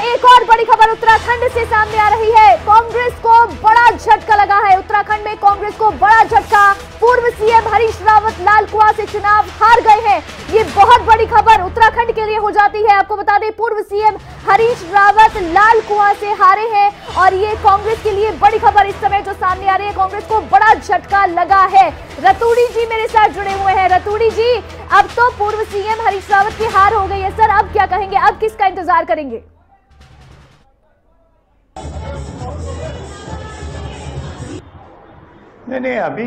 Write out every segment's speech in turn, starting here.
एक और बड़ी खबर उत्तराखंड से सामने आ रही है। कांग्रेस को बड़ा झटका लगा है। उत्तराखंड में कांग्रेस को बड़ा झटका। पूर्व सीएम हरीश रावत लाल कुआं से चुनाव हार गए हैं। ये बहुत बड़ी खबर उत्तराखंड के लिए हो जाती है। आपको बता दें, पूर्व सीएम हरीश रावत लाल कुआं से हारे हैं और ये कांग्रेस के लिए बड़ी खबर इस समय जो सामने आ रही है। कांग्रेस को बड़ा झटका लगा है। रतूड़ी जी मेरे साथ जुड़े हुए हैं। रतूड़ी जी, अब तो पूर्व सीएम हरीश रावत की हार हो गई है सर, अब क्या कहेंगे? अब किसका इंतजार करेंगे? नहीं, अभी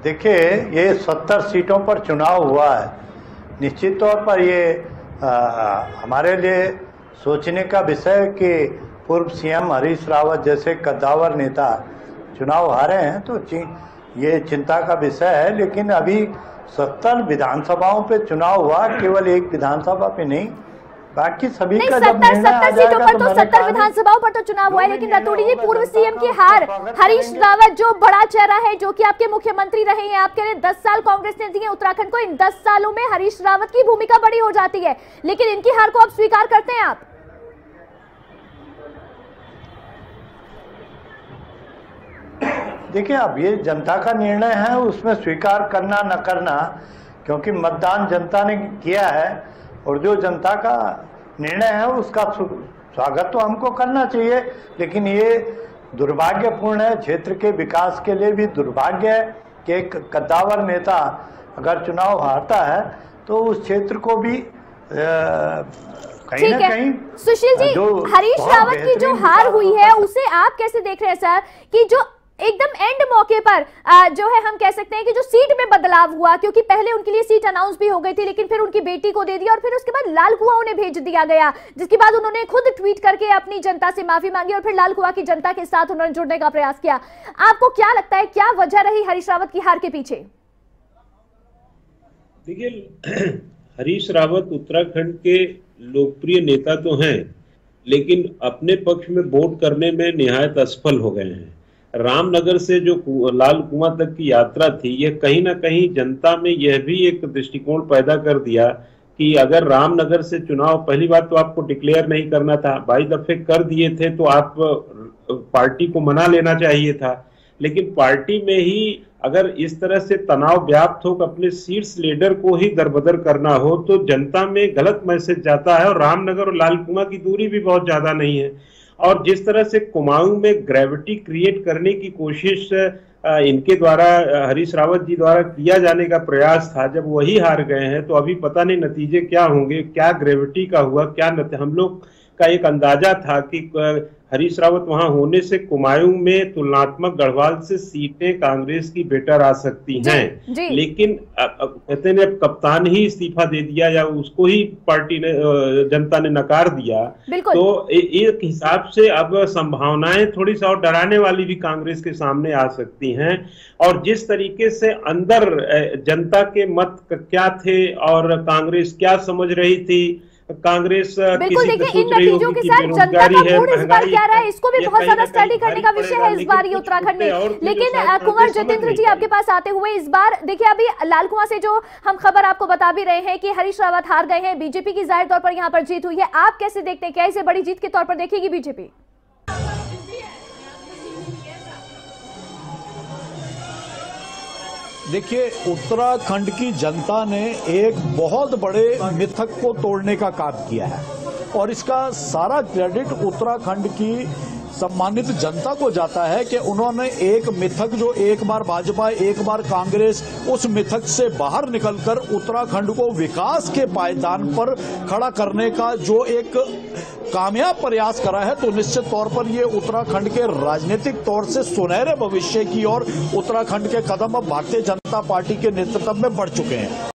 देखिए, ये 70 सीटों पर चुनाव हुआ है। निश्चित तौर पर ये हमारे लिए सोचने का विषय है कि पूर्व सीएम हरीश रावत जैसे कद्दावर नेता चुनाव हारे हैं, तो ये चिंता का विषय है। लेकिन अभी 70 विधानसभाओं पे चुनाव हुआ, केवल एक विधानसभा पे नहीं, बाकी सभी का जब निर्णय आ जाएगा तो 70 विधानसभाओं पर तो चुनाव हुआ है। लेकिन रतूड़ी जी, पूर्व सीएम की हार, हरीश रावत जो बड़ा चेहरा है, जो कि आपके मुख्यमंत्री रहे हैं, आपके लिए 10 साल कांग्रेस ने दिए उत्तराखंड को, इन 10 सालों में हरीश रावत की भूमिका बड़ी हो जाती है, लेकिन इनकी हार को आप स्वीकार करते हैं? आप देखिए, अब ये जनता का निर्णय है, उसमें स्वीकार करना न करना, क्योंकि मतदान जनता ने किया है और जो जनता का निर्णय है उसका स्वागत तो हमको करना चाहिए। लेकिन ये दुर्भाग्यपूर्ण है, क्षेत्र के विकास के लिए भी दुर्भाग्य है कि एक कद्दावर नेता अगर चुनाव हारता है तो उस क्षेत्र को भी कहीं ना कहीं। सुशील जी, हरीश रावत की जो हार हुई है उसे आप कैसे देख रहे हैं सर, कि जो एकदम एंड मौके पर जो है हम कह सकते हैं कि जो सीट में बदलाव हुआ, क्योंकि पहले उनके लिए सीट अनाउंस भी हो गई थी, लेकिन फिर उनकी बेटी को दे दिया और फिर उसके बाद लाल कुआं उन्हें भेज दिया गया, जिसके बाद उन्होंने खुद ट्वीट करके अपनी जनता से माफी मांगी और फिर लाल कुआं की जनता के साथ उन्होंने जुड़ने का प्रयास किया। आपको क्या लगता है, क्या वजह रही हरीश रावत की हार के पीछे? देखिए, हरीश रावत उत्तराखंड के लोकप्रिय नेता तो हैं, लेकिन अपने पक्ष में वोट करने में निहायत असफल हो गए हैं। रामनगर से जो लाल कुआं तक की यात्रा थी, यह कहीं ना कहीं जनता में यह भी एक दृष्टिकोण पैदा कर दिया कि अगर रामनगर से चुनाव, पहली बात तो आपको डिक्लेयर नहीं करना था, 22 दफे कर दिए थे तो आप पार्टी को मना लेना चाहिए था। लेकिन पार्टी में ही अगर इस तरह से तनाव व्याप्त हो, अपने शीर्ष लीडर को ही दरबदर करना हो, तो जनता में गलत मैसेज जाता है। और रामनगर और लाल कुआं की दूरी भी बहुत ज्यादा नहीं है, और जिस तरह से कुमाऊं में ग्रेविटी क्रिएट करने की कोशिश इनके द्वारा, हरीश रावत जी द्वारा किया जाने का प्रयास था, जब वही हार गए हैं तो अभी पता नहीं नतीजे क्या होंगे, क्या ग्रेविटी का हुआ, क्या हम लोग का एक अंदाजा था कि हरीश रावत वहां होने से कुमाऊं में तुलनात्मक गढ़वाल से सीटें कांग्रेस की बेटर आ सकती हैं। लेकिन कहते हैं अब कप्तान ही इस्तीफा दे दिया या उसको ही पार्टी ने, जनता ने नकार दिया, तो एक हिसाब से अब संभावनाएं थोड़ी सी और डराने वाली भी कांग्रेस के सामने आ सकती हैं। और जिस तरीके से अंदर जनता के मत क्या थे और कांग्रेस क्या समझ रही थी, कांग्रेस बिल्कुल, देखिए इन नतीजों के साथ जनता का मूड इस बार क्या रहा है, इसको भी बहुत ज्यादा स्टडी करने का विषय है इस बार ये उत्तराखंड में। लेकिन कुंवर जतेंद्र जी, आपके पास आते हुए, इस बार देखिए अभी लाल कुआं से जो हम खबर आपको बता भी रहे हैं कि हरीश रावत हार गए हैं, बीजेपी की जाहिर तौर पर यहाँ पर जीत हुई है, आप कैसे देखते हैं? क्या इसे बड़ी जीत के तौर पर देखेगी बीजेपी? देखिए, उत्तराखंड की जनता ने एक बहुत बड़े मिथक को तोड़ने का काम किया है और इसका सारा क्रेडिट उत्तराखंड की सम्मानित जनता को जाता है कि उन्होंने एक मिथक, जो एक बार भाजपा एक बार कांग्रेस, उस मिथक से बाहर निकलकर उत्तराखंड को विकास के पायदान पर खड़ा करने का जो एक कामयाब प्रयास करा है, तो निश्चित तौर पर ये उत्तराखंड के राजनीतिक तौर से सुनहरे भविष्य की ओर उत्तराखंड के कदम अब भारतीय जनता पार्टी के नेतृत्व में बढ़ चुके हैं।